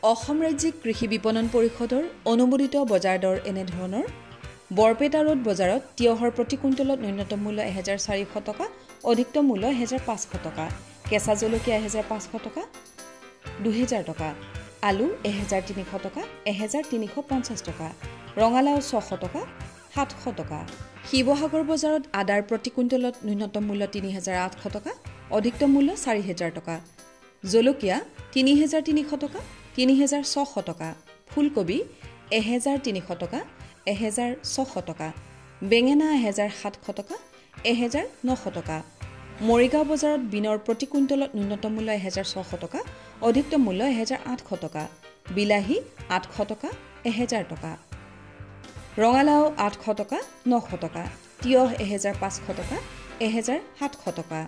অসম ৰাজ্যিক কৃষি বিপণন পৰিষদৰ অনুমোদিত বজাৰ দৰ এনেধৰণৰ বৰপেটা ৰোড বজাৰত তিয়হৰ প্ৰতি কুইণ্টলত ন্যূনতম মূল্য 1400 টকা, অধিকতম মূল্য 1500 টকা, কেঁচা জলকীয়া 1500 টকা, 2000 টকা, আলু 1300 টকা, 1350 টকা, ৰঙালাও 600 টকা, 700 টকা। শিৱসাগৰ বজাৰত আদাৰ প্ৰতি কুইণ্টলত ন্যূনতম মূল্য 3800 টকা, অধিকতম মূল্য 4000 টকা, জলকীয়া 3300 টকা, 3600 টকা, ফুলকবি 1300 টকা, 1600 টকা, বেঙেনা 1700 টকা, 1900 টকা। মৰিগাঁও বজাৰত বিনৰ প্ৰতি কুইণ্টলত ন্যূনতম মূল্য 1600 টকা, অধিকতম মূল্য 1800 টকা, বিলাহী 800 টকা, 1000 টকা, ৰঙালাও 800 টকা, 900 টকা, তিয়হ 1500 টকা, 1700 টকা।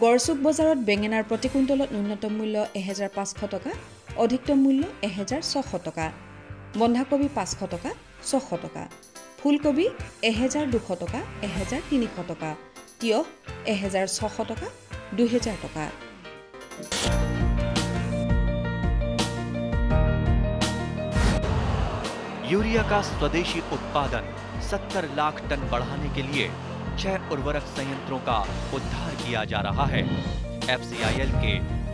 গড়চুক বজাৰত বেঙেনাৰ প্ৰতি কুইণ্টলত ন্যূনতম মূল্য 1500 টকা, অধিকতম মূল্য 1600 টকা, বন্ধাকবি 500 টকা, 600 টকা, ফুলকবি 1200 টকা, 1300 টকা, তিয়হ 1600 টকা, 2000 টকা। यूरिया का स्वदेशी उत्पादन 70 लाख टन बढ़ाने के लिए 6 उर्वरक संयंत्रों का उद्धार किया जा रहा है। FCIL के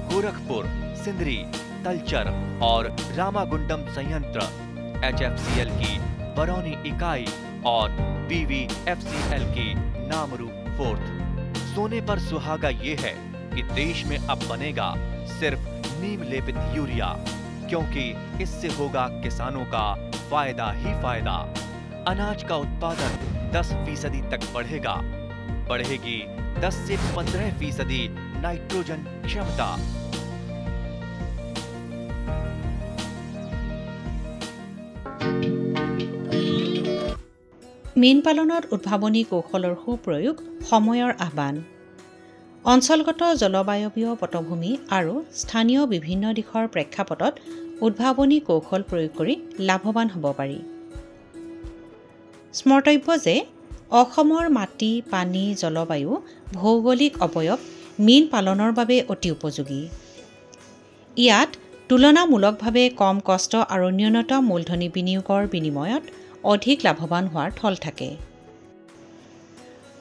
गोरखपुर, सिंदरी, तलचर और रामागुंडम संयंत्र, HFCL की बरौनी इकाई और BVFCL की नामरू फोर्थ। सोने पर सुहागा ये है कि देश में अब बनेगा सिर्फ नीम लेपित यूरिया, क्योंकि इससे होगा किसानों का फायदा ही फायदा। अनाज का उत्पादन 10% तक बढ़ेगा, बढ़ेगी 10 से 15% नाइट्रोजन क्षमता। মীন পালনত উদ্ভাৱনী কৌশলৰ সুপ্ৰয়োগ সময়ৰ আহ্বান। অঞ্চলগত জলবায়ৱীয় পটভূমি আৰু স্থানীয় বিভিন্ন দিশৰ প্ৰেক্ষাপটত উদ্ভাৱনী কৌশল প্ৰয়োগ কৰি লাভৱান হ'ব পাৰি। স্মৰ্তব্য যে অসমৰ মাটি, পানী, জলবায়ু, ভৌগোলিক অৱয়ব মীন পালনৰ বাবে অতি উপযোগী। ইয়াত তুলনামূলকভাৱে কম কষ্ট আৰু ন্যূনতম মূলধনী বিনিয়োগৰ বিনিময়ত অধিক লাভৱান হোৱাৰ থল থাকে।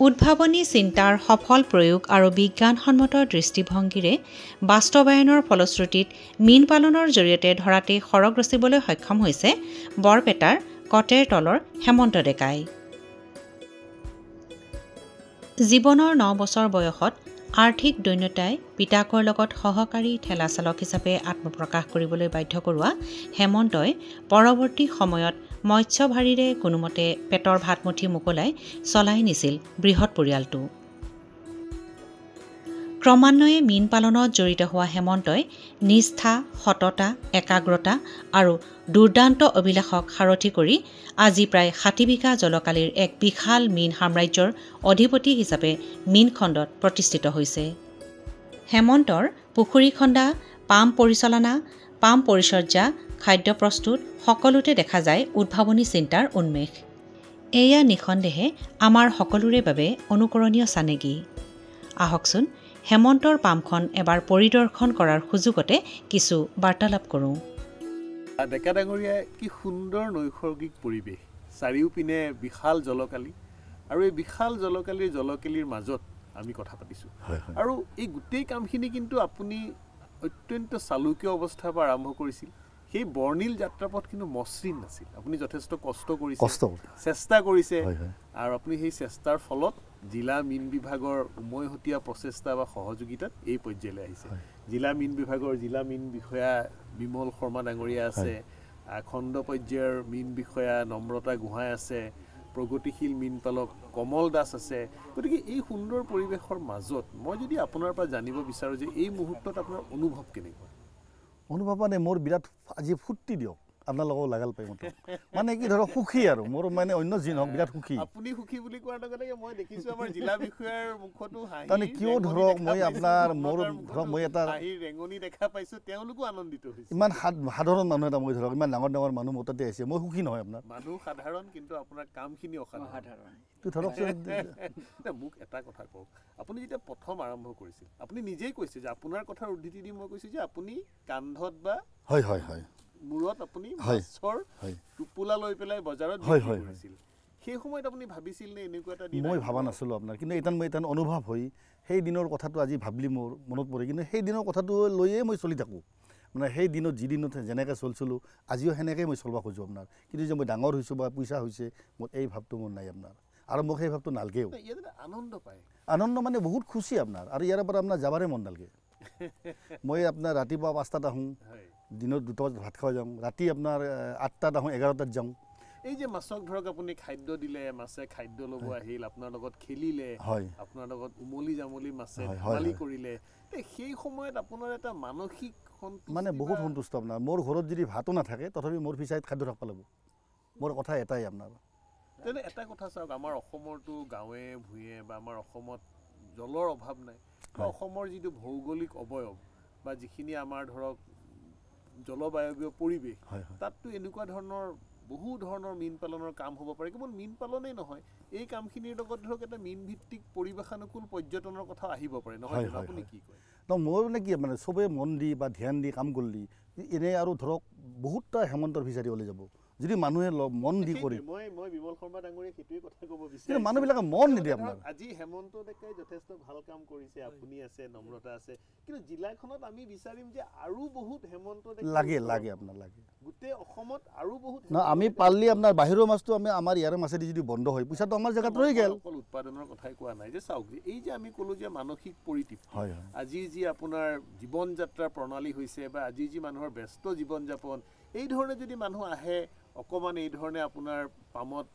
উদ্ভাৱনী চিন্তাৰ সফল প্ৰয়োগ আৰু বিজ্ঞানসন্মত দৃষ্টিভংগীৰে বাস্তৱায়নৰ ফলশ্ৰুতিত মীন পালনৰ জৰিয়তে ধৰাতে খৰগ ৰচিবলৈ সক্ষম হৈছে বৰপেটাৰ কটেৰ তলৰ হেমন্ত ডেকাই। জীৱনৰ 9 বছৰ বয়সত আৰ্থিক দৈন্যতাই পিতাকৰ লগত সহকাৰী ঠেলা চালক হিচাপে আত্মপ্ৰকাশ কৰিবলৈ বাধ্য কৰোৱা হেমন্তই পৰৱৰ্তী সময়ত মৎস্যভাৰীৰে কোনোমতে পেটৰ ভাতমুঠি মোকলাই চলাই নিছিল বৃহৎ পৰিয়ালটো। ক্ৰমান্বয়ে মীন পালনত জড়িত হোৱা হেমন্তই নিষ্ঠা, সততা, একাগ্ৰতা আৰু দুৰ্দান্ত অভিলাষক সাৰথি কৰি আজি প্ৰায় 60 বিঘা জলকালিৰ এক বিশাল মীন সাম্ৰাজ্যৰ অধিপতি হিচাপে মীন খণ্ডত প্ৰতিষ্ঠিত হৈছে। হেমন্তৰ পুখুৰী খন্দা, পাম্প পৰিচালনা, পাম্প পৰিচৰ্যা, খাদ্য প্ৰস্তুত সকলোতে দেখা যায় উদ্ভাৱনী চিন্তাৰ উন্মেষ। এয়া নিঃসন্দেহে আমাৰ সকলোৰে বাবে অনুকৰণীয় চানেগী। আহকচোন হেমন্তৰ পামখন এবাৰ পৰিদৰ্শন কৰাৰ সুযোগতে কিছু বাৰ্তালাপ কৰোঁ। ডেকা ডাঙৰীয়াই কি সুন্দৰ নৈসৰ্গিক পৰিৱেশ, চাৰিওপিনে বিশাল জলকালি, আৰু এই বিশাল জলকালিৰ মাজত আমি কথা পাতিছোঁ। আৰু এই গোটেই কামখিনি কিন্তু আপুনি অত্যন্ত চালুকীয় অৱস্থাৰ পৰা আৰম্ভ কৰিছিল। সেই বৰ্ণিল যাত্ৰাপথ কিন্তু মসৃণ নাছিল। আপুনি যথেষ্ট কষ্ট কৰিছে, চেষ্টা কৰিছে, আৰু আপুনি সেই চেষ্টাৰ ফলত জিলা মীন বিভাগৰ উমৈহতীয়া প্ৰচেষ্টা বা সহযোগিতাত এই পৰ্যায়লৈ আহিছে। জিলা মীন বিভাগৰ জিলা মীন বিষয়া বিমল শৰ্মা ডাঙৰীয়া আছে, খণ্ড পৰ্যায়ৰ মীন বিষয়া নম্ৰতা গোহাঁই আছে, প্ৰগতিশীল মীন পালক কমল দাস আছে। গতিকে এই সুন্দৰ পৰিৱেশৰ মাজত মই যদি আপোনাৰ পৰা জানিব বিচাৰোঁ যে এই মুহূৰ্তত আপোনাৰ অনুভৱ কেনেকুৱা? অনুভৱ মানে মোৰ বিৰাট আজি ফূৰ্তি দিয়ক, আপোনালোকক লাগাল পাই মতো মানে কি ধৰক সুখী, আৰু মোৰ মানে অন্য যি নহওক বিৰাট সুখী। আপুনি সুখী বুলি কোৱাৰ লগে লগে মই দেখিছোঁ আমাৰ জিলা বিষয়াৰ মুখতো হাঁহি, তাৰমানে কিয় ধৰক মই আপোনাৰ মোৰ ধৰক মই এটা ৰেঙনি দেখা পাইছোঁ, তেওঁলোকো আনন্দিত হৈছে। ইমান সাধাৰণ মানুহ এটা মই ধৰক ইমান ডাঙৰ ডাঙৰ মানুহ মোৰ তাতে আহিছে, মই সুখী নহয়। আপোনাৰ মানুহ সাধাৰণ, কিন্তু আপোনাৰ কামখিনি অসাধাৰণ। ধৰকচোন মোক এটা কথা কওক, আপুনি যেতিয়া প্ৰথম আৰম্ভ কৰিছিল আপুনি নিজেই কৈছে যে আপোনাৰ কথাৰ উদ্ধৃতি দি মই কৈছোঁ যে আপুনি কান্ধত বা মূৰত আপুনি মাছৰ টোপোলা লৈ পেলাই বজাৰত বিক্ৰী কৰিছিল সেই সময়ত আপুনি ভাবিছিল নে এনেকুৱা এটা দিন? মই ভাবা নাছিলোঁ আপোনাৰ, কিন্তু এটা অনুভৱ হৈ সেই দিনৰ কথাটো আজি ভাবিলি মোৰ মনত পৰে। কিন্তু সেই দিনৰ কথাটো লৈয়ে মই চলি থাকোঁ, মানে সেই দিনত যিদিনত যেনেকৈ চলিছিলোঁ আজিও সেনেকৈ মই চলিব খোজোঁ আপোনাৰ। কিন্তু যে মই ডাঙৰ হৈছোঁ বা পইচা হৈছে মোৰ এই ভাৱটো মোৰ নাই আপোনাৰ, আৰু মোক সেই ভাৱটো নালগেও। আনন্দ পায়, আনন্দ মানে বহুত খুচি আপোনাৰ, আৰু ইয়াৰ পৰা আপোনাৰ যাবাৰে মন নালগে। মই আপোনাৰ ৰাতিপুৱা 5টাত আহোঁ, দিনত 2টা বজাত ভাত খাই যাওঁ, ৰাতি আপোনাৰ 8টাত আহোঁ, 11টাত যাওঁ। এই যে মাছক ধৰক আপুনি খাদ্য দিলে, মাছে খাদ্য ল'ব আহিল, আপোনাৰ লগত খেলিলে, আপোনাৰ লগত উমলি জামলি মাছে ধেমালি কৰিলে, সেই সময়ত আপোনাৰ এটা মানসিক মানে বহুত সন্তুষ্ট আপোনাৰ। মোৰ ঘৰত যদি ভাতো নাথাকে তথাপি মোৰ ফিচাৰীত খাদ্য থাকিব লাগিব, মোৰ কথা এটাই আপোনাৰ। তেনে এটা কথা চাওক, আমাৰ অসমৰতো গাঁৱে ভূঞে বা আমাৰ অসমত জলৰ অভাৱ নাই, বা অসমৰ যিটো ভৌগোলিক অৱয়ব বা যিখিনি আমাৰ ধৰক জলবায়ুৱীয় পৰিৱেশ, তাততো এনেকুৱা ধৰণৰ বহু ধৰণৰ মীন পালনৰ কাম হ'ব পাৰে। কেৱল মীন পালনেই নহয়, এই কামখিনিৰ লগত ধৰক এটা মীন ভিত্তিক পৰিৱেশানুকূল পৰ্যটনৰ কথা আহিব পাৰে, নহয়? আপুনি কি কয়? মই মানে কি মানে চবেই মন দি বা ধ্যান দি কাম কৰিলি এনেই আৰু ধৰক বহুতটা হেমন্তৰ ফিচাৰী ওলাই যাব যদি মানুহে মন দি কৰে। মই বিমল শৰ্মা ডাঙৰীয়া সেইটোৱে কথা ক'ব বিচাৰিছোঁ, মানুহবিলাকে মন নিদিয়ে আপোনাৰ। আজি হেমন্ত ডেকাই যথেষ্ট ভাল কাম কৰিছে, আপুনি আছে, নম্ৰতা আছে, কিন্তু জিলাখনত আমি বিচাৰিম যে আৰু বহুত হেমন্ত ডেকা লাগে আপোনাৰ লাগে। গোটেই অসমত আৰু বহুত আমি পাৰলি আপোনাৰ বাহিৰৰ মাছটো আমি আমাৰ ইয়াৰে মাছেদি যদি বন্ধ হয় পইচাটো আমাৰ জেগাত ৰৈ গ'ল। অকল উৎপাদনৰ কথাই কোৱা নাই, যে চাওক এই যে আমি ক'লো যে মানসিক পৰিতৃপ্তি, আজি যি আপোনাৰ জীৱন যাত্ৰাৰ প্ৰণালী হৈছে বা আজি যি মানুহৰ ব্যস্ত জীৱন যাপন, এই ধৰণে যদি মানুহ আহে অকণমান এই ধৰণে আপোনাৰ পামত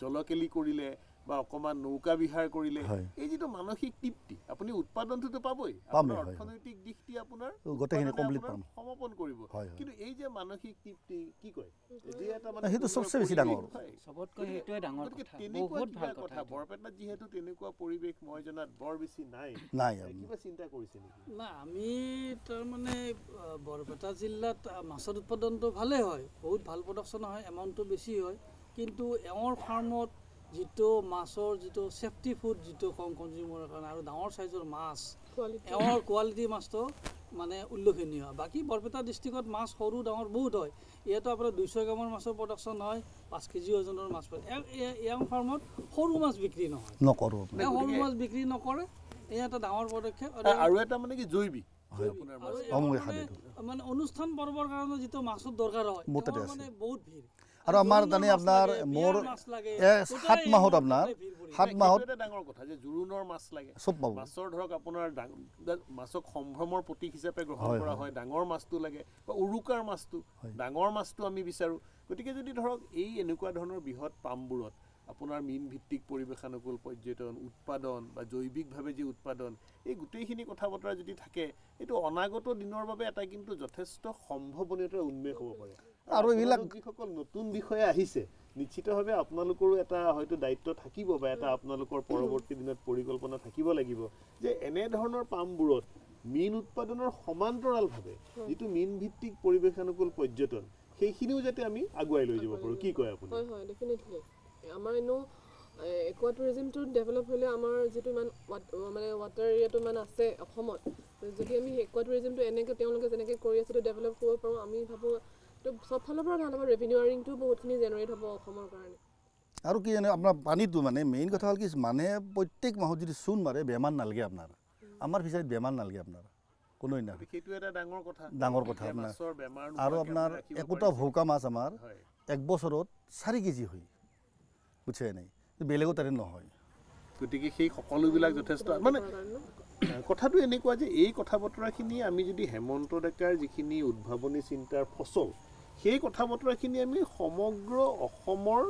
জলকেলি কৰিলে বা অকণমান নৌকা বিহাৰ কৰিলে, এই যিটো মানসিক তৃপ্তি আপুনি উৎপাদনটোতো পাবই, অৰ্থনৈতিক দিশটি আপোনাৰ গোটেইখিনি কমপ্লিট পাম, সমাপন কৰিব, কিন্তু এই যে মানসিক তৃপ্তি কি কয় সেইটো চবচে বেছি ডাঙৰ, চবতকৈ সেইটোৱে ডাঙৰ কথা। বৰপেটাত যিহেতু তেনেকুৱা পৰিৱেশ মই জনাত বৰ বেছি নাই, কিবা চিন্তা কৰিছে নেকি? না, আমি তাৰমানে বৰপেটা জিলাত মাছৰ উৎপাদনটো ভালেই হয়, বহুত ভাল প্ৰডাকশ্যন হয়, এমাউণ্টটো বেছি হয়, কিন্তু এওঁৰ ফাৰ্মত যিটো মাছৰ যিটো ছেফটি ফুড যিটো কম কনজিউমাৰৰ কাৰণে আৰু ডাঙৰ চাইজৰ মাছ, এওঁৰ কোৱালিটি মাছটো মানে উল্লেখনীয়। বাকী বৰপেটা ডিষ্ট্ৰিক্টত মাছ সৰু ডাঙৰ বহুত হয়, ইয়াতো আপোনাৰ 200 গ্ৰামৰ মাছৰ প্ৰডাকশ্যন হয়, 5 কেজি ওজনৰ মাছ পায়। এওঁৰ ফাৰ্মত সৰু মাছ বিক্ৰী নহয়, সৰু মাছ বিক্ৰী নকৰে, এয়া এটা ডাঙৰ পদক্ষেপ। আৰু এটা মানে কি জৈৱিক মানে অনুষ্ঠান পৰ্বৰ কাৰণে যিটো মাছৰ দৰকাৰ হয় মানে বহুত ভিৰ। আৰু আমাৰ তানে আপোনাৰ মোৰ 7 মাহত আপোনাৰ 7 মাহত এটা ডাঙৰ কথা যে জোৰোণৰ মাছ লাগে, চব পাব। মাছৰ ধৰক আপোনাৰ মাছক সম্ভ্ৰমৰ প্ৰতীক হিচাপে গ্ৰহণ কৰা হয়, ডাঙৰ মাছটো লাগে বা উৰুকাৰ মাছটো, ডাঙৰ মাছটো আমি বিচাৰোঁ। গতিকে যদি ধৰক এই এনেকুৱা ধৰণৰ বৃহৎ পামবোৰত আপোনাৰ মীন ভিত্তিক পৰিৱেশানুকূল পৰ্যটন, উৎপাদন বা জৈৱিকভাৱে যি উৎপাদন, এই গোটেইখিনি কথা বতৰা যদি থাকে, এইটো অনাগত দিনৰ বাবে এটা কিন্তু যথেষ্ট সম্ভাৱনীয়তাৰ উন্মেষ হ'ব পাৰে। আৰু এইবিলাক যিসকল নতুন বিষয়ে আহিছে, নিশ্চিতভাৱে আপোনালোকৰো এটা হয়তো দায়িত্ব থাকিব বা এটা আপোনালোকৰ পৰৱৰ্তী দিনত পৰিকল্পনা থাকিব লাগিব যে এনেধৰণৰ পামবোৰত মীন উৎপাদনৰ সমান্তৰালভাৱে যিটো মীন ভিত্তিক পৰিৱেশানুকূল পৰ্যটন, সেইখিনিও যাতে আমি আগুৱাই লৈ যাব পাৰোঁ। কি কয় আপুনি? হয়, ডেফিনেটলি আমাৰ এনেও একুৱা টুৰিজিমটো ডেভেলপ হ'লে আমাৰ যিটো ইমান মানে ৱাটাৰ এৰিয়াটো ইমান আছে অসমত, যদি আমি একুৱা টুৰিজিমটো এনেকৈ তেওঁলোকে যেনেকৈ কৰি আছে ডেভেলপ কৰিব পাৰোঁ, আমি ভাবোঁ চব ফালৰ পৰা ভাল হ'ব, ৰেভিনিউ আৰ্নিংটো বহুতখিনি জেনেৰেট হ'ব অসমৰ কাৰণে। আৰু কি জানে আপোনাৰ পানীটো মানে মেইন কথা হ'ল কি, মানে প্ৰত্যেক মাহত যদি চূণ মাৰে বেমাৰ নালাগে আপোনাৰ, আমাৰ ফিচাৰীত বেমাৰ নালাগে আপোনাৰ কোনো না, সেইটো এটা ডাঙৰ কথা আপোনাৰ। আৰু আপোনাৰ একোটা ভৌকা মাছ আমাৰ 1 বছৰত 4 কেজি হয়, বুজিছে নাই, বেলেগত তাৰে নহয়। গতিকে সেই সকলোবিলাক যথেষ্ট মানে কথাটো এনেকুৱা যে এই কথা বতৰাখিনি আমি যদি হেমন্ত ডেকাৰ যিখিনি উদ্ভাৱনী চিন্তাৰ ফচল, সেই কথা বতৰাখিনি আমি সমগ্ৰ অসমৰ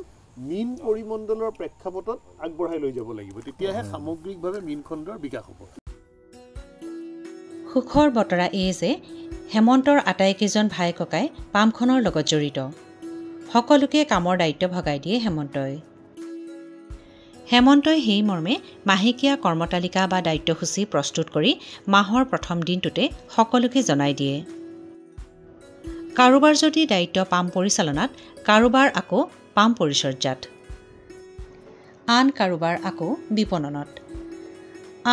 মীন পৰিমণ্ডলৰ প্ৰেক্ষাপটত আগবঢ়াই লৈ যাব লাগিব, তেতিয়াহে সামগ্ৰিকভাৱে মীন খণ্ডৰ বিকাশ হ'ব। সুখৰ বতৰা এই যে হেমন্তৰ আটাইকেইজন ভাই ককাই পামখনৰ লগত জড়িত, সকলোকে কামৰ দায়িত্ব ভগাই দিয়ে হেমন্তই। হেমন্তই সেই মৰ্মে মাহেকীয়া কৰ্মতালিকা বা দায়িত্বসূচী প্ৰস্তুত কৰি মাহৰ প্ৰথম দিনটোতে সকলোকে জনাই দিয়ে। কাৰোবাৰ যদি দায়িত্ব পাম পৰিচালনাত, কাৰোবাৰ আকৌ পাম পৰিচৰ্যাত, আন কাৰোবাৰ আকৌ বিপণনত,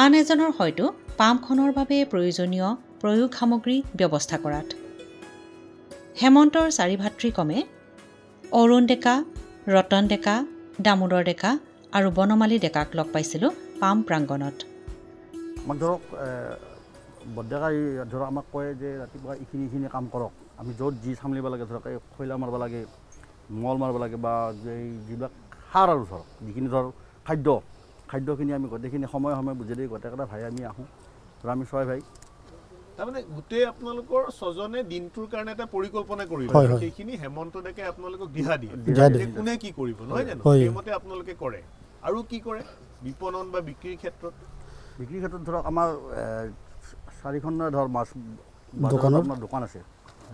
আন এজনৰ হয়তো পামখনৰ বাবে প্ৰয়োজনীয় প্ৰয়োগ সামগ্ৰী ব্যৱস্থা কৰাত। হেমন্তৰ চাৰি ভাতৃক্ৰমে অৰুণ ডেকা, ৰতন ডেকা, দামোদৰ ডেকা আৰু বনমালী ডেকাক লগ পাইছিলোঁ পাম প্ৰাংগণত। আমাক ধৰক বৰডেকাই ধৰক আমাক কয় যে ৰাতিপুৱা এইখিনি কাম কৰক, আমি য'ত যি চামলিব লাগে ধৰক এই খৈলা মাৰিব লাগে, মল মাৰিব লাগে বা যিবিলাক সাৰ আৰু ধৰক যিখিনি ধৰক খাদ্যখিনি আমি গোটেইখিনি সময়ে বুজাই দি গোটেইকেইটা ভাই আমি আহোঁ আৰু আমি 6 ভাই। তাৰমানে গোটেই আপোনালোকৰ 6জনে দিনটোৰ কাৰণে এটা পৰিকল্পনা কৰিব, সেইখিনি হেমন্ত ডেকাই আপোনালোকক দিহা দিয়ে কোনে কি কৰিব, নহয় জানো? সেইমতে আপোনালোকে কৰে। আৰু কি কৰে বিপণন বা বিক্ৰীৰ ক্ষেত্ৰত? ধৰক আমাৰ 4খন ধৰ মাছ আপোনাৰ দোকান আছে,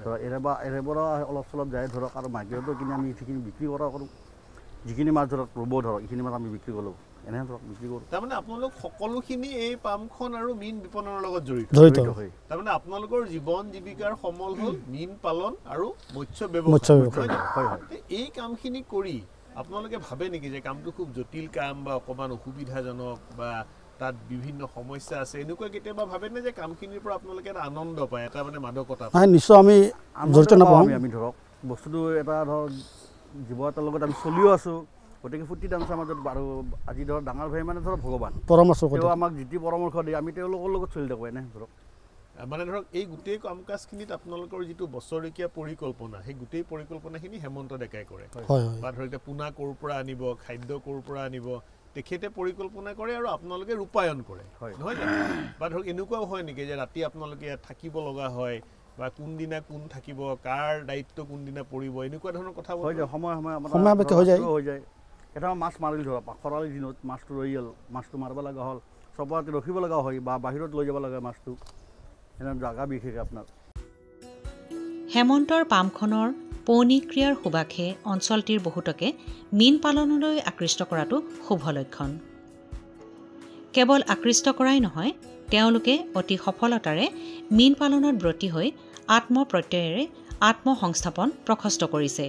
ধৰক এৰেপৰা অলপ চলপ যায় ধৰক, আৰু মাৰ্কেটতো কিনি আমি সেইখিনি বিক্ৰী কৰোঁ। যিখিনি মাছ ধৰক ৰ'ব ধৰক এইখিনি মাছ আমি বিক্ৰী কৰোঁ, এনে ধৰক বিক্ৰী কৰোঁ। তাৰমানে আপোনালোক সকলোখিনি এই পামখন আৰু মীন বিপণনৰ লগত জড়িত হয়। তাৰমানে আপোনালোকৰ জীৱন জীৱিকাৰ সমল হ'ল মীন পালন আৰু মৎস্য ব্যৱসায়। এই কামখিনি কৰি আপোনালোকে ভাবে নেকি যে কামটো খুব জটিল কাম বা অকণমান অসুবিধাজনক বা তাত বিভিন্ন সমস্যা আছে, এনেকুৱা কেতিয়াবা ভাবেনে যে কামখিনিৰ পৰা আপোনালোকে এটা আনন্দ পায়, এটা মানে মাদকতা? নিশ্চয় আমি জড়িত নাপাওঁ। আমি ধৰক বস্তুটো এটা ধৰক জীৱ এটাৰ লগত আমি চলিও আছোঁ, গতিকে ফূৰ্তি দামছে আমাৰ মাজত। আৰু আজি ধৰক ডাঙৰ ভাই মানে ধৰক ভগৱান পৰামৰ্শ আমাক যিটো পৰামৰ্শ দিয়ে আমি তেওঁলোকৰ লগত চলি থাকোঁ এনে ধৰক। মানে ধৰক এই গোটেই কাম কাজখিনিত আপোনালোকৰ যিটো বছৰেকীয়া পৰিকল্পনা, সেই গোটেই পৰিকল্পনাখিনি হেমন্ত ডেকাই কৰে। বা ধৰক এতিয়া পোনা ক'ৰ পৰা আনিব, খাদ্য ক'ৰ পৰা আনিব, তেখেতে পৰিকল্পনা কৰে আৰু আপোনালোকে ৰূপায়ণ কৰে, নহয় জানো? বা ধৰক এনেকুৱাও হয় নেকি যে ৰাতি আপোনালোকে ইয়াত থাকিব লগা হয়, বা কোনদিনা কোন থাকিব, কাৰ দায়িত্ব কোনদিনা পৰিব, এনেকুৱা ধৰণৰ কথা হৈ যায়? সময়কে হৈ যায়। কেতিয়াবা মাছ মাৰিল ধৰক খৰালি দিনত মাছটো ৰৈ গ'ল, মাছটো মাৰিব লগা হ'ল, চবতে ৰখিব লগা হয় বা বাহিৰত লৈ যাব লাগে মাছটো, এনে জাগা বিশেষ আপোনাৰ। হেমন্তৰ পামখনৰ পৌনী ক্ৰিয়াৰ সুবাসে অঞ্চলটিৰ বহুতকে মীন পালনলৈ আকৃষ্ট কৰাটো শুভ লক্ষণ। কেৱল আকৃষ্ট কৰাই নহয়, তেওঁলোকে অতি সফলতাৰে মীন পালনত ব্ৰতী হৈ আত্মপ্ৰত্যয়েৰে আত্মসংস্থাপন প্ৰশস্ত কৰিছে।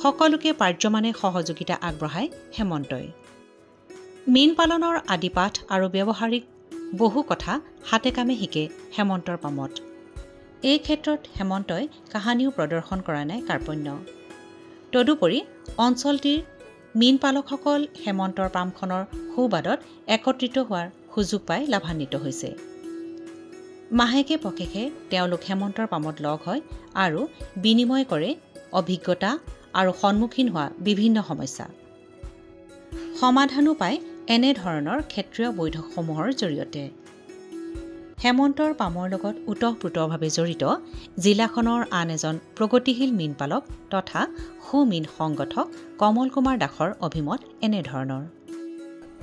সকলোকে পাৰ্যমানে সহযোগিতা আগবঢ়ায় হেমন্তই। মীন পালনৰ আদিপাঠ আৰু ব্যৱহাৰিক বহু কথা হাতে কামে শিকে হেমন্তৰ পামত। এই ক্ষেত্ৰত হেমন্তই কাহানিও প্ৰদৰ্শন কৰা নাই কাৰ্পণ্য। তদুপৰি অঞ্চলটিৰ মীন পালকসকল হেমন্তৰ পামখনৰ সুবাদত একত্ৰিত হোৱাৰ সুযোগ পাই লাভান্বিত হৈছে। মাহেকে পষেকে তেওঁলোক হেমন্তৰ পামত লগ হয় আৰু বিনিময় কৰে অভিজ্ঞতা আৰু সন্মুখীন হোৱা বিভিন্ন সমস্যা। সমাধানো পায় এনেধৰণৰ ক্ষেত্ৰীয় বৈঠকসমূহৰ জৰিয়তে। হেমন্তৰ পামৰ লগত ওতঃপ্ৰোতভাৱে জড়িত জিলাখনৰ আন এজন প্ৰগতিশীল মীন পালক তথা সুমীন সংগঠক কমল কুমাৰ দাসৰ অভিমত এনেধৰণৰ।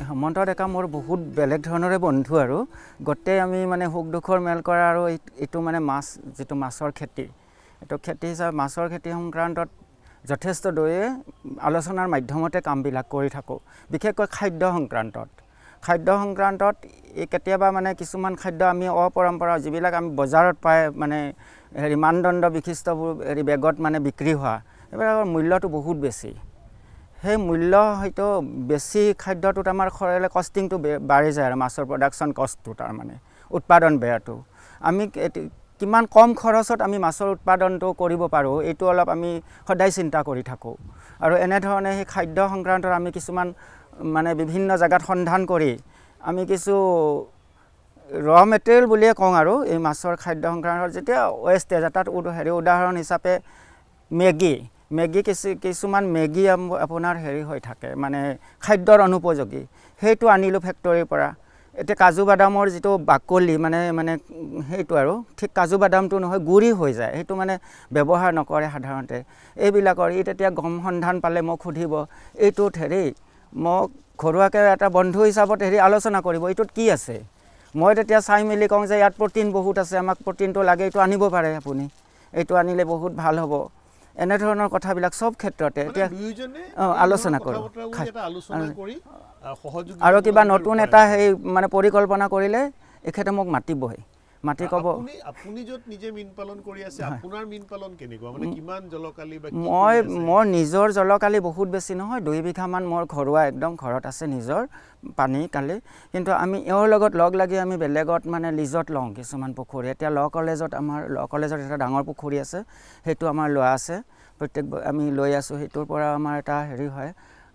হেমন্ত ডেকা মোৰ বহুত বেলেগ ধৰণৰে বন্ধু, আৰু গোটেই আমি মানে সুখ দুখৰ মেল কৰা, আৰু এইটো মানে মাছ যিটো মাছৰ খেতি, এইটো খেতি হিচাপে মাছৰ খেতি সংক্ৰান্তত যথেষ্ট দৰে আলোচনাৰ মাধ্যমতে কামবিলাক কৰি থাকোঁ। বিশেষকৈ খাদ্য সংক্ৰান্তত কেতিয়াবা মানে কিছুমান খাদ্য আমি অপৰম্পৰা যিবিলাক আমি বজাৰত পাই মানে মানদণ্ড বিশিষ্টবোৰ বেগত মানে বিক্ৰী হোৱা, এইবিলাকৰ মূল্যটো বহুত বেছি। সেই মূল্য হয়তো বেছি খাদ্যটোত আমাৰ খৰলে কষ্টিংটো বাঢ়ি যায়, আৰু মাছৰ প্ৰডাকশ্যন কষ্টটো তাৰমানে উৎপাদন ব্যয়টো আমি কিমান কম খৰচত আমি মাছৰ উৎপাদনটো কৰিব পাৰোঁ, এইটো অলপ আমি সদায় চিন্তা কৰি থাকোঁ। আৰু এনেধৰণে সেই খাদ্য সংক্ৰান্তত আমি কিছুমান মানে বিভিন্ন জেগাত সন্ধান কৰি আমি কিছু ৰ মেটেৰিয়েল বুলিয়ে কওঁ, আৰু এই মাছৰ খাদ্য সংক্ৰান্তত যেতিয়া ৱেষ্টেজ এটাত উদাহৰণ হিচাপে মেগী কিছুমান মেগী আপোনাৰ হৈ থাকে মানে খাদ্যৰ অনুপযোগী, সেইটো আনিলোঁ ফেক্টৰীৰ পৰা। এতিয়া কাজু বাদামৰ যিটো বাকলি মানে সেইটো আৰু ঠিক কাজু বাদামটো নহয়, গুড়ি হৈ যায়, সেইটো মানে ব্যৱহাৰ নকৰে সাধাৰণতে। এইবিলাকৰ তেতিয়া গম সন্ধান পালে মোক সুধিব, এইটোত মোক ঘৰুৱাকৈ এটা বন্ধু হিচাপত আলোচনা কৰিব, এইটোত কি আছে। মই তেতিয়া চাই মেলি কওঁ যে ইয়াত প্ৰটিন বহুত আছে, আমাক প্ৰটিনটো লাগে, এইটো আনিব পাৰে আপুনি, এইটো আনিলে বহুত ভাল হ'ব। এনেধৰণৰ কথাবিলাক চব ক্ষেত্ৰতে এতিয়া আলোচনা কৰোঁ। আৰু কিবা নতুন এটা মানে পৰিকল্পনা কৰিলে এখেতে মোক মাটি ক'ব আপুনি য'ত নিজে মীন পালন কৰি আছে আপোনাৰ মীন পালন কেনেকুৱা মানে কিমান জলকালি বা মোৰ নিজৰ জলকালি বহুত বেছি নহয় 2 বিঘামান মোৰ ঘৰুৱা একদম ঘৰত আছে নিজৰ পানী কালি কিন্তু আমি এওঁৰ লগত লগ লাগি আমি বেলেগত মানে লিজত লওঁ কিছুমান পুখুৰী এতিয়া ল কলেজত এটা ডাঙৰ পুখুৰী আছে সেইটো আমাৰ লোৱা আছে প্ৰত্যেক আমি লৈ আছোঁ সেইটোৰ পৰা আমাৰ এটা হেৰি হয়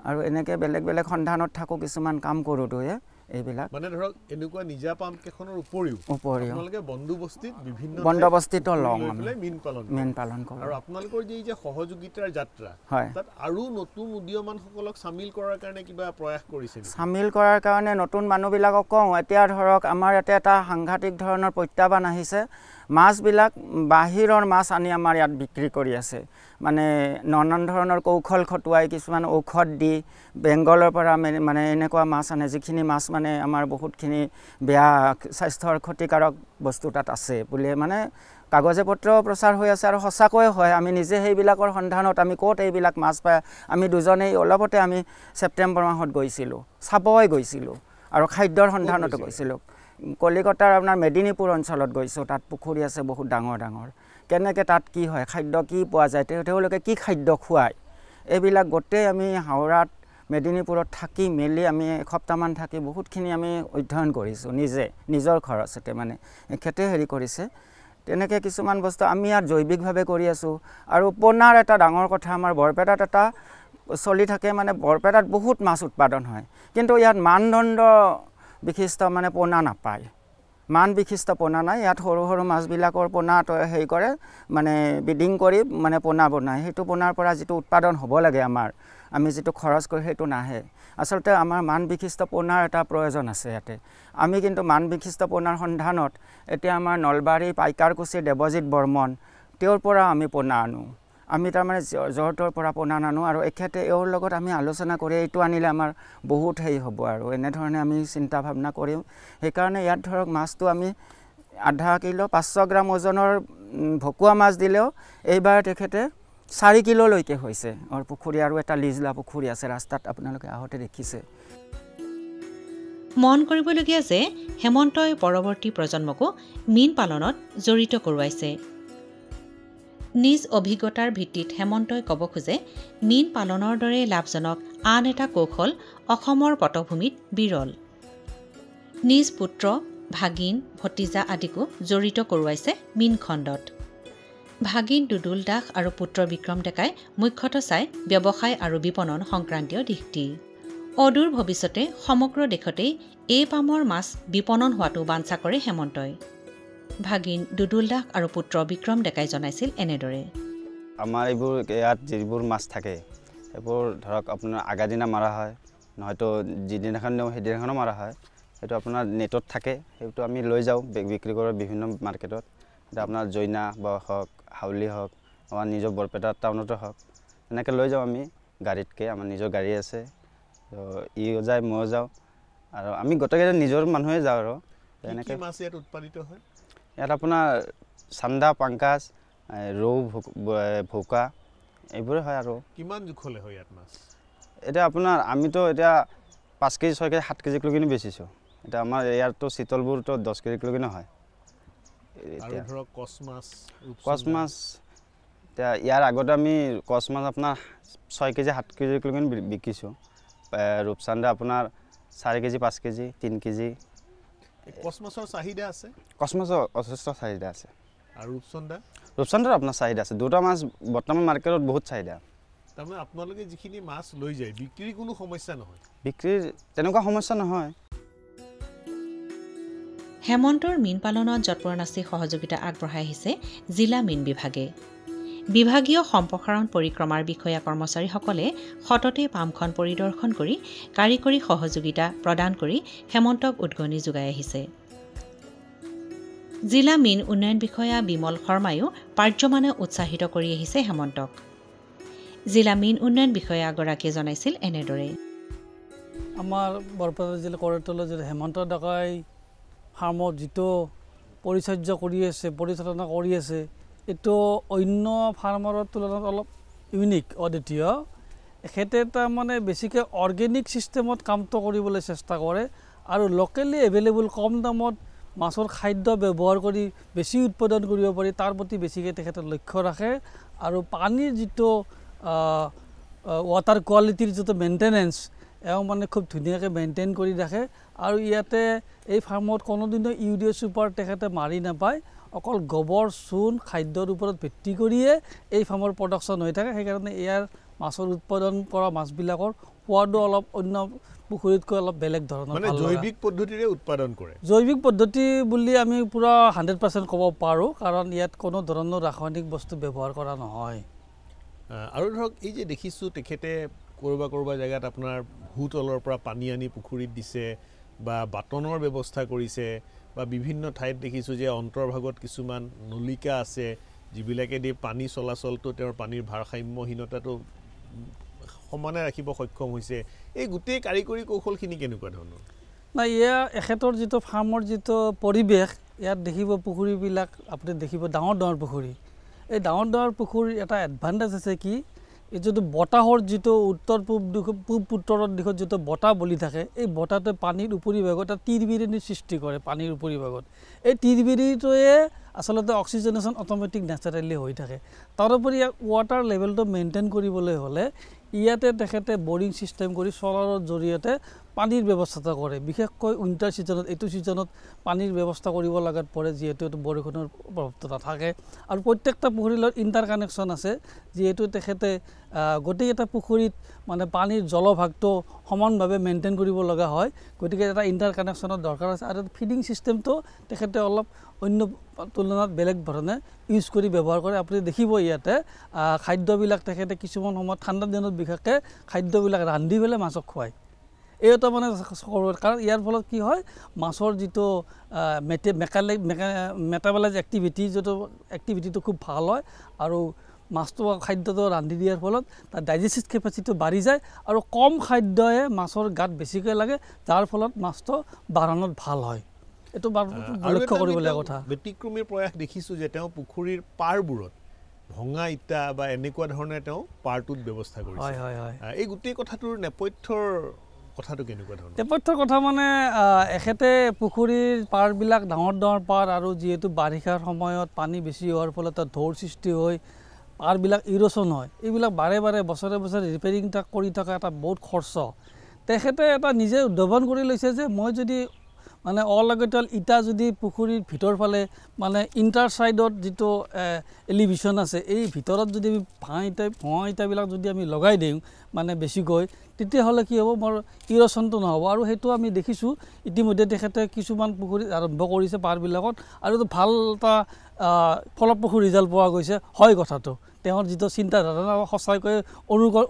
আৰু এনেকৈ বেলেগ সন্ধানত থাকোঁ কিছুমান কাম কৰোঁ দুয়ে এইবিলাক মানে ধৰক এনেকুৱা নিজা পাম্প কেখনৰ উপৰিও আপোনালোকে বন্দোবস্তিত লওঁ মীন পালন কৰোঁ আৰু আপোনালোকৰ যে সহযোগিতাৰ যাত্ৰা তাত আৰু নতুন উদীয়মানসকলক চামিল কৰাৰ কাৰণে কিবা প্ৰয়াস কৰিছে চামিল কৰাৰ কাৰণে নতুন মানুহবিলাকক কওঁ এতিয়া ধৰক আমাৰ ইয়াতে এটা সাংঘাতিক ধৰণৰ প্ৰত্যাহ্বান আহিছে মাছবিলাক বাহিৰৰ মাছ আনি আমাৰ ইয়াত বিক্ৰী কৰি আছে মানে নানান ধৰণৰ কৌশল খটুৱাই কিছুমান ঔষধ দি বেংগলৰ পৰা মানে এনেকুৱা মাছ আনে যিখিনি মাছ মানে আমাৰ বহুতখিনি বেয়া স্বাস্থ্যৰ ক্ষতিকাৰক বস্তু তাত আছে বুলি মানে কাগজে পত্ৰ প্ৰচাৰ হৈ আছে আৰু সঁচাকৈ হয় আমি নিজে সেইবিলাকৰ সন্ধানত আমি ক'ত এইবিলাক মাছ পায় আমি দুজনেই অলপতে আমি ছেপ্টেম্বৰ মাহত গৈছিলোঁ চাবই গৈছিলোঁ আৰু খাদ্যৰ সন্ধানতো গৈছিলোঁ কলিকতাৰ আপোনাৰ মেদিনীপুৰ অঞ্চলত গৈছোঁ তাত পুখুৰী আছে বহুত ডাঙৰ কেনেকৈ তাত কি হয় খাদ্য কি পোৱা যায় তেওঁলোকে কি খাদ্য খুৱায় এইবিলাক গোটেই আমি হাওৰাত মেদিনীপুৰত থাকি মেলি আমি এসপ্তাহমান থাকি বহুতখিনি আমি অধ্যয়ন কৰিছোঁ নিজৰ খৰচতে মানে এখেতে হেৰি কৰিছে তেনেকৈ কিছুমান বস্তু আমি ইয়াত জৈৱিকভাৱে কৰি আছোঁ আৰু পোনাৰ এটা ডাঙৰ কথা আমাৰ বৰপেটাত এটা চলি থাকে মানে বৰপেটাত বহুত মাছ উৎপাদন হয় কিন্তু ইয়াত মানদণ্ড বিশিষ্ট মানে পোনা নাপায় মান বিশিষ্ট পোনা নাই ইয়াত সৰু মাছবিলাকৰ পোনা হেৰি কৰে মানে বিডিং কৰি মানে পোনা বনায় সেইটো পোনাৰ পৰা যিটো উৎপাদন হ'ব লাগে আমি যিটো খৰচ কৰি সেইটো নাহে আচলতে আমাৰ মান বিশিষ্ট পোনাৰ এটা প্ৰয়োজন আছে ইয়াতে আমি কিন্তু মান বিশিষ্ট পোনাৰ সন্ধানত এতিয়া আমাৰ নলবাৰী পাইকাৰকুচি দেৱজিৎ বৰ্মন তেওঁৰ পৰা আমি পোনা আনো আমি তাৰমানে জৰতৰ পৰা পোনা নানো আৰু এখেতে এওঁৰ লগত আমি আলোচনা কৰি এইটো আনিলে আমাৰ বহুত হেৰি হ'ব আৰু এনেধৰণে আমি চিন্তা ভাৱনা কৰিম সেইকাৰণে ইয়াত ধৰক মাছটো আমি আধা কিলো 500 গ্ৰাম ওজনৰ ভকুৱা মাছ দিলেও এইবাৰ তেখেতে 4 কিলোলৈকে হৈছে আৰু পুখুৰী আৰু এটা লিজলা পুখুৰী আছে ৰাস্তাত আপোনালোকে আহোঁতে দেখিছে মন কৰিবলগীয়া যে হেমন্তই পৰৱৰ্তী প্ৰজন্মকো মীন পালনত জড়িত কৰোৱাইছে নিজ অভিজ্ঞতাৰ ভিত্তিত হেমন্তই ক'ব খোজে মীন পালনৰ দৰে লাভজনক আন এটা কৌশল অসমৰ পটভূমিত বিৰল নিজ পুত্ৰ ভাগিন ভতিজা আদিকো জড়িত কৰোৱাইছে মীন খণ্ডত ভাগিন দুদুল দাস আৰু পুত্ৰ বিক্ৰম ডেকাই মুখ্যতঃ চাই ব্যৱসায় আৰু বিপণন সংক্ৰান্তীয় দিশটি অদূৰ ভৱিষ্যতে সমগ্ৰ দেশতেই এই পামৰ মাছ বিপণন হোৱাটো বাঞ্ছা কৰে হেমন্তই ভাগিন দুদুল দাস আৰু পুত্ৰ বিক্ৰম ডেকাই জনাইছিল এনেদৰে আমাৰ এইবোৰ ইয়াত যিবোৰ মাছ থাকে এইবোৰ ধৰক আপোনাৰ আগাদিনা মাৰা হয় নহয়তো যিদিনাখন দিওঁ সেইদিনাখনো মাৰা হয় সেইটো আপোনাৰ নেটত থাকে সেইটো আমি লৈ যাওঁ বিক্ৰী কৰোঁ বিভিন্ন মাৰ্কেটত এটা আপোনাৰ জৈনা বা হওক হাউলি হওক আমাৰ নিজৰ বৰপেটা টাউনতো হওক এনেকৈ লৈ যাওঁ আমি গাড়ীতকৈ আমাৰ নিজৰ গাড়ী আছে তো ইও যায় ময়ো যাওঁ আৰু আমি গোটেইকেইটা নিজৰ মানুহে যাওঁ আৰু এনেকৈ মাছ ইয়াত উৎপাদিত হয় ইয়াত আপোনাৰ চান্দা পাংকাজ ৰৌ ভৌকা এইবোৰে হয় আৰু কিমান জোখলে হয় ইয়াত মাছ এতিয়া আপোনাৰ আমিতো এতিয়া 5 কেজি 6 কেজি 7 কেজি কিলো বেচিছোঁ এটা আমাৰ ইয়াৰতো শীতলবোৰতো 10 কেজি কিলো হয় আৰু ধৰক কচ মাছ এতিয়া ইয়াৰ আগতে আমি কচ মাছ আপোনাৰ 6 কেজি 7 কেজি কিলো বিকিছোঁ ৰূপচান্দা আপোনাৰ 4 কেজি 5 কেজি 3 কেজি কচ মাছৰ চাহিদা আছে কচ মাছৰ যথেষ্ট চাহিদা আছে আৰু ৰূপচান্দাৰ আপোনাৰ চাহিদা আছে দুটা মাছ বৰ্তমান মাৰ্কেটত বহুত চাহিদা তাৰমানে আপোনালোকে যিখিনি মাছ লৈ যায় বিক্ৰীৰ কোনো সমস্যা নহয় বিক্ৰীৰ তেনেকুৱা সমস্যা নহয় হেমন্তৰ মীন পালনত যৎপৰোনাস্তি সহযোগিতা আগবঢ়াই আহিছে জিলা মীন বিভাগে বিভাগীয় সম্প্ৰসাৰণ পৰিক্ৰমাৰ বিষয়া কৰ্মচাৰীসকলে সততে পামখন পৰিদৰ্শন কৰি কাৰিকৰী সহযোগিতা প্ৰদান কৰি হেমন্তক উদগনি যোগাই আহিছে জিলা মীন উন্নয়ন বিষয়া বিমল শৰ্মায়ো পাৰ্যমানে উৎসাহিত কৰি আহিছে হেমন্তক জিলা মীন উন্নয়ন বিষয়াগৰাকীয়ে জনাইছিল এনেদৰে আমাৰ বৰপেটা জিলা কৰতলৰ যিটো হেমন্ত ডেকাই ফাৰ্মত যিটো পৰিচৰ্যা কৰি আছে পৰিচালনা কৰি আছে এইটো অন্য ফাৰ্মৰ তুলনাত অলপ ইউনিক অদ্বিতীয় এখেতে তাৰমানে বেছিকৈ অৰ্গেনিক ছিষ্টেমত কামটো কৰিবলৈ চেষ্টা কৰে আৰু লোকেলি এভেইলেবল কম দামত মাছৰ খাদ্য ব্যৱহাৰ কৰি বেছি উৎপাদন কৰিব পাৰি তাৰ প্ৰতি বেছিকৈ তেখেতে লক্ষ্য ৰাখে আৰু পানীৰ যিটো ৱাটাৰ কোৱালিটিৰ যিটো মেইনটেনেন্স এওঁ মানে খুব ধুনীয়াকৈ মেইনটেইন কৰি ৰাখে আৰু ইয়াতে এই ফাৰ্মত কোনোদিনো ইউৰিয়া ছুপাৰ তেখেতে মাৰি নাপায় অকল গোবৰ চূণ খাদ্যৰ ওপৰত ভিত্তি কৰিয়ে এই ফাৰ্মৰ প্ৰডাকশ্যন হৈ থাকে সেইকাৰণে ইয়াৰ মাছৰ উৎপাদন কৰা মাছবিলাকৰ সোৱাদো অলপ অন্য পুখুৰীতকৈ অলপ বেলেগ ধৰণৰ মানে জৈৱিক পদ্ধতিৰে উৎপাদন কৰে জৈৱিক পদ্ধতি বুলি আমি পুৰা 100% ক'ব পাৰোঁ কাৰণ ইয়াত কোনো ধৰণৰ ৰাসায়নিক বস্তু ব্যৱহাৰ কৰা নহয় আৰু ধৰক এই যে দেখিছোঁ তেখেতে ক'ৰবাৰ জেগাত আপোনাৰ ভূতলৰ পৰা পানী আনি পুখুৰীত দিছে বা বাটনৰ ব্যৱস্থা কৰিছে বা বিভিন্ন ঠাইত দেখিছোঁ যে অন্তৰ্ভাগত কিছুমান নলিকা আছে যিবিলাকে দি পানী চলাচলটো তেওঁৰ পানীৰ ভাৰসাম্যহীনতাটো সমানে ৰাখিব সক্ষম হৈছে এই গোটেই কাৰিকৰী কৌশলখিনি কেনেকুৱা ধৰণৰ না ইয়া এখেতৰ যিটো ফাৰ্মৰ যিটো পৰিৱেশ ইয়াত দেখিব পুখুৰীবিলাক আপুনি দেখিব ডাঙৰ পুখুৰী এই ডাঙৰ পুখুৰীৰ এটা এডভান্টেজ আছে কি এই যিটো বতাহৰ যিটো উত্তৰ পূব উত্তৰৰ দিশত যিটো বতাহ বলি থাকে এই বতাহটোৱে পানীৰ উপৰিভাগত এটা তিৰবিৰণিৰ সৃষ্টি কৰে পানীৰ উপৰিভাগত এই তিৰবিৰিটোৱে আচলতে অক্সিজেনেশ্যন অট'মেটিক নেচাৰেলি হৈ থাকে তাৰোপৰি ৱাটাৰ লেভেলটো মেইনটেইন কৰিবলৈ হ'লে ইয়াতে তেখেতে বৰিং ছিষ্টেম কৰি চলাৰৰ জৰিয়তে পানীৰ ব্যৱস্থা কৰে বিশেষকৈ উইণ্টাৰ ছিজনত এইটো ছিজনত পানীৰ ব্যৱস্থা কৰিব লগাত পৰে যিহেতু এইটো বৰষুণৰ প্ৰভাৱটো নাথাকে আৰু প্ৰত্যেকটা পুখুৰীৰ লগত ইণ্টাৰ কানেকশ্যন আছে যিহেতু তেখেতে গোটেইকেইটা পুখুৰীত মানে পানীৰ জলভাগটো সমানভাৱে মেইনটেইন কৰিব লগা হয় গতিকে এটা ইণ্টাৰ কানেকশ্যনৰ দৰকাৰ আছে আৰু ফিডিং ছিষ্টেমটো তেখেতে অলপ অন্য তুলনাত বেলেগ ধৰণে ইউজ কৰি ব্যৱহাৰ কৰে আপুনি দেখিব ইয়াতে খাদ্যবিলাক তেখেতে কিছুমান সময়ত ঠাণ্ডা দিনত বিশেষকৈ খাদ্যবিলাক ৰান্ধি পেলাই মাছক খুৱায় এইটো মানে কাৰণ ইয়াৰ ফলত কি হয় মাছৰ যিটো মেটাবলাইজ এক্টিভিটিটো খুব ভাল হয় আৰু মাছটো খাদ্যটো ৰান্ধি দিয়াৰ ফলত তাৰ ডাইজেষ্টিভ কেপাচিটিটো বাঢ়ি যায় আৰু কম খাদ্যই মাছৰ গাত বেছিকৈ লাগে যাৰ ফলত মাছটো বাঢ়ানত ভাল হয় এইটো লক্ষ্য কৰিবলগীয়া কথা ব্যতিক্ৰমীৰ প্ৰয়াস দেখিছোঁ যে তেওঁ পুখুৰীৰ পাৰবোৰত ভঙা ইটা বা এনেকুৱা ধৰণে তেওঁ পাৰটোত ব্যৱস্থা কৰিছে এই গোটেই কথাটোৰ নেপথ্যৰ কথাটো কেনেকুৱা ধৰণৰ নেপথ্যৰ কথা মানে এখেতে পুখুৰীৰ পাৰবিলাক ডাঙৰ পাৰ আৰু যিহেতু বাৰিষাৰ সময়ত পানী বেছি হোৱাৰ ফলত ঢৌৰ সৃষ্টি হৈ পাৰবিলাক ইৰ'চন হয় এইবিলাক বাৰে বছৰে ৰিপেয়াৰিং কৰি থকা এটা বহুত খৰচ তেখেতে এটা নিজে উদ্ভাৱন কৰি লৈছে যে মই যদি মানে অলাগতিয়াল ইটা যদি পুখুৰীৰ ভিতৰ ফালে মানে ইণ্টাৰ ছাইডত যিটো এলিভেশ্যন আছে এই ভিতৰত যদি আমি ভঙা ইটাবিলাক যদি আমি লগাই দিওঁ মানে বেছিকৈ তেতিয়াহ'লে কি হ'ব মোৰ ইৰ'চনটো নহ'ব আৰু সেইটো আমি দেখিছোঁ ইতিমধ্যে তেখেতে কিছুমান পুখুৰীত আৰম্ভ কৰিছে পাৰবিলাকত আৰু এইটো ভাল এটা ফলপ্ৰসূ ৰিজাল্ট পোৱা গৈছে হয় কথাটো তেওঁৰ যিটো চিন্তাধাৰণা সঁচাকৈ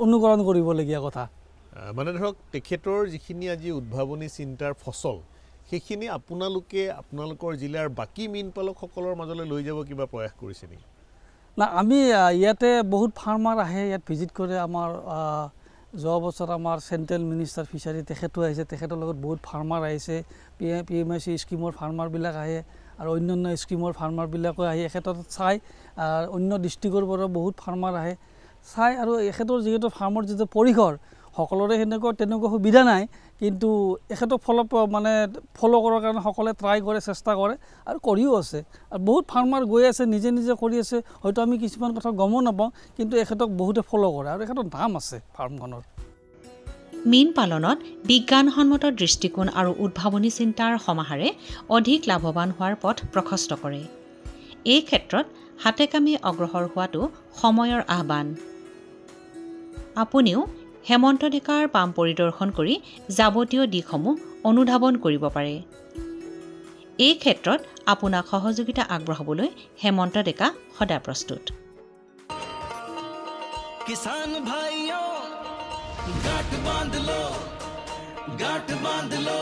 অনুকৰণ কৰিবলগীয়া কথা মানে ধৰক তেখেতৰ যিখিনি আজি উদ্ভাৱনী চিন্তাৰ ফচল সেইখিনি আপোনালোকৰ জিলাৰ বাকী মীনপালকসকলৰ মাজলৈ লৈ যাব কিবা প্ৰয়াস কৰিছে নেকি না আমি ইয়াতে বহুত ফাৰ্মাৰ আহে ইয়াত ভিজিট কৰে আমাৰ যোৱা বছৰ আমাৰ চেণ্ট্ৰেল মিনিষ্টাৰ ফিচাৰী তেখেতো আহিছে তেখেতৰ লগত বহুত ফাৰ্মাৰ আহিছে PMIC স্কিমৰ ফাৰ্মাৰবিলাক আহে আৰু অন্যান্য স্কিমৰ ফাৰ্মাৰবিলাকো আহি এখেতত চাই অন্য ডিষ্ট্ৰিক্টৰ পৰা বহুত ফাৰ্মাৰ আহে চাই আৰু এখেতৰ যিহেতু ফাৰ্মৰ যিটো পৰিসৰ সকলোৰে তেনেকুৱা সুবিধা নাই কিন্তু এখেতক মানে ফ'ল' কৰাৰ কাৰণে সকলোৱে ট্ৰাই কৰে চেষ্টা কৰে আৰু কৰিও আছে আৰু বহুত ফাৰ্মাৰ গৈ আছে নিজে কৰি আছে হয়তো আমি কিছুমান কথা গমো নাপাওঁ কিন্তু এখেতক বহুতে ফ'ল' কৰে আৰু এখেতৰ নাম আছে ফাৰ্মখনৰ মীন পালনত বিজ্ঞানসন্মত দৃষ্টিকোণ আৰু উদ্ভাৱনী চিন্তাৰ সমাহাৰে অধিক লাভৱান হোৱাৰ পথ প্ৰশস্ত কৰে এই ক্ষেত্ৰত হাতে কামে অগ্ৰসৰ হোৱাটো সময়ৰ আহ্বান আপুনিও হেমন্ত ডেকাৰ পাম পৰিদৰ্শন কৰি যাৱতীয় দিশসমূহ অনুধাৱন কৰিব পাৰে এই ক্ষেত্ৰত আপোনাক সহযোগিতা আগবঢ়াবলৈ হেমন্ত ডেকা সদা প্ৰস্তুত किसान भाइयों गांठ बांध लो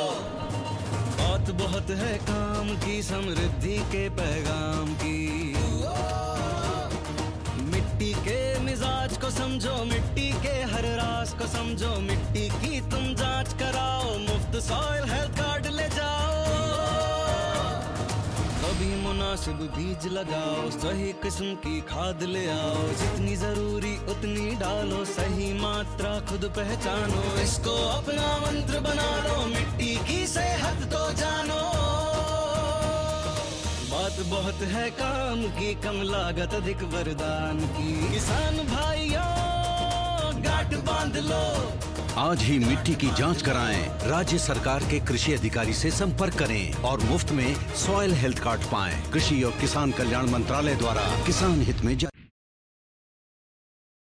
बहुत है काम की समृद्धि के पैगाम की मिट्टी के मिजाज को समझो मिट्टी के हर राज को समझो मिट्टी की तुम जांच कराओ मुफ्त सॉइल हेल्थ कार्ड ले जाओ कभी मुनासिब बीज लगाओ सही किस्म की खाद ले आओ जितनी जरूरी उतनी डालो सही मात्रा खुद पहचानो इसको अपना मंत्र बना लो मिट्टी की सेहत तो जानो बहुत है काम की, कम लागत अधिक वरदान की। किसान भाइयों गांठ बांध लो, आज ही मिट्टी की जांच कराएं। राज्य सरकार के कृषि अधिकारी से संपर्क करें और मुफ्त में सॉइल हेल्थ कार्ड पाएं। कृषि और किसान कल्याण मंत्रालय द्वारा किसान हित में